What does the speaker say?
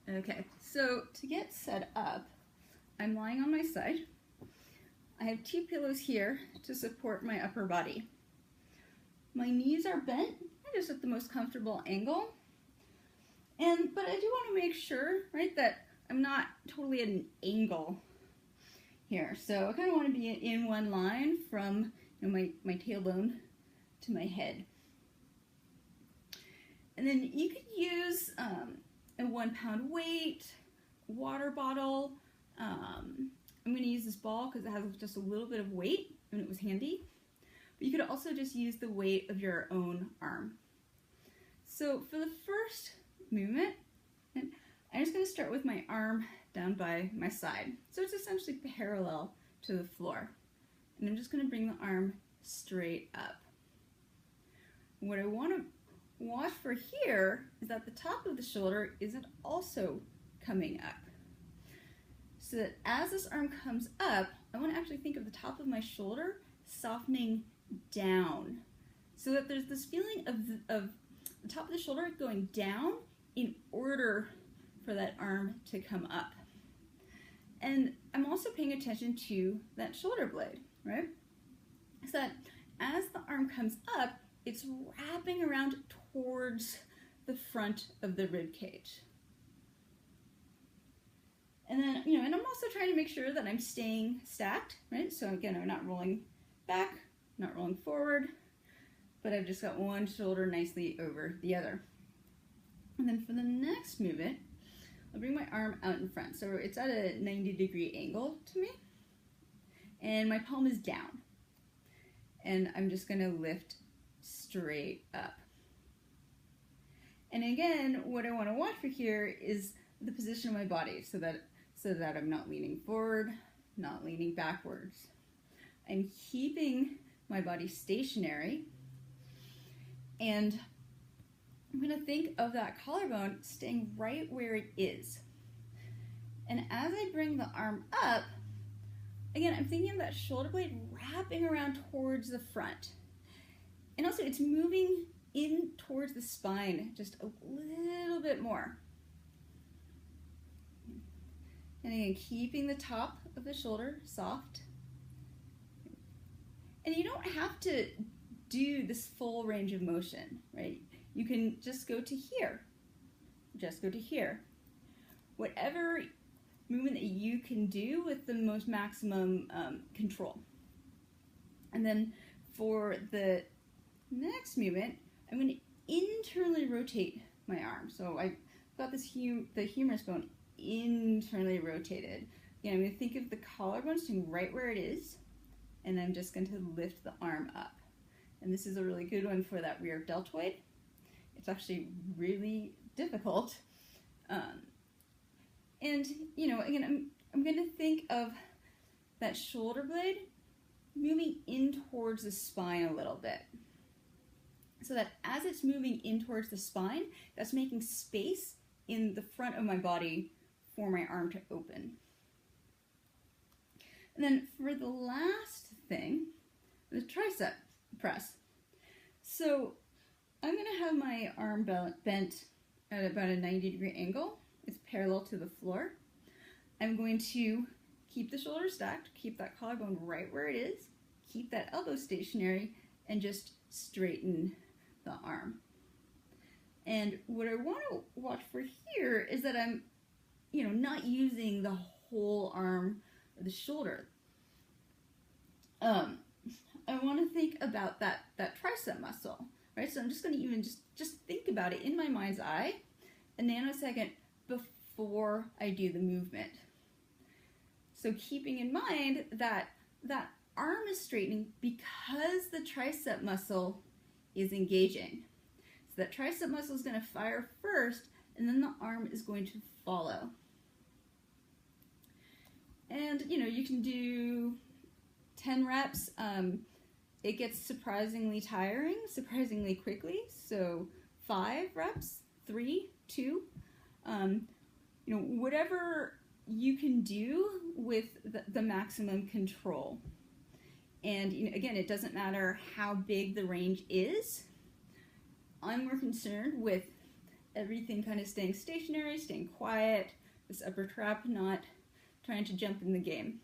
Okay, so to get set up, I'm lying on my side. I have two pillows here to support my upper body. My knees are bent, just at the most comfortable angle. But I do want to make sure, right, that I'm not totally at an angle here. So I kind of want to be in one line from my tailbone to my head. And then you could use a 1 pound weight, water bottle. I'm going to use this ball because it has just a little bit of weight and it was handy. But you could also just use the weight of your own arm. So for the first movement, I'm just going to start with my arm down by my side. So it's essentially parallel to the floor. And I'm just going to bring the arm straight up. What I want to watch for here is that the top of the shoulder isn't also coming up. So that as this arm comes up, I want to actually think of the top of my shoulder softening down. So that there's this feeling of the top of the shoulder going down in order for that arm to come up. And I'm also paying attention to that shoulder blade, right? So that as the arm comes up, it's wrapping around towards the front of the rib cage. And then, and I'm also trying to make sure that I'm staying stacked, right? So again, I'm not rolling back, not rolling forward, but I've just got one shoulder nicely over the other. And then for the next movement, I'll bring my arm out in front. So it's at a 90-degree angle to me. And my palm is down. And I'm just going to lift straight up. And again, what I want to watch for here is the position of my body so that I'm not leaning forward, not leaning backwards. I'm keeping my body stationary, and I'm going to think of that collarbone staying right where it is. And as I bring the arm up, again, I'm thinking of that shoulder blade wrapping around towards the front. And also it's moving in towards the spine just a little bit more. And again, keeping the top of the shoulder soft. And you don't have to do this full range of motion, right? You can just go to here. Just go to here. Whatever movement that you can do with the most maximum control. And then for the next movement, I'm going to internally rotate my arm. So I've got this the humerus bone internally rotated. Again, I'm going to think of the collarbone staying right where it is, and I'm just going to lift the arm up. And this is a really good one for that rear deltoid. It's actually really difficult. And, again, I'm going to think of that shoulder blade moving in towards the spine a little bit. So that as it's moving in towards the spine, that's making space in the front of my body for my arm to open. And then for the last thing, the tricep press. So I'm going to have my arm bent at about a 90-degree angle. It's parallel to the floor. I'm going to keep the shoulders stacked, keep that collarbone right where it is, keep that elbow stationary, and just straighten the arm. And what I want to watch for here is that I'm, not using the whole arm or the shoulder. I want to think about that tricep muscle, right? So I'm just going to even just think about it in my mind's eye a nanosecond before I do the movement. So keeping in mind that that arm is straightening because the tricep muscle is engaging. So that tricep muscle is going to fire first, and then the arm is going to follow. And, you can do 10 reps. It gets surprisingly tiring, surprisingly quickly. So 5 reps, 3, 2, whatever you can do with the maximum control. And again, it doesn't matter how big the range is. I'm more concerned with everything kind of staying stationary, staying quiet, this upper trap not trying to jump in the game.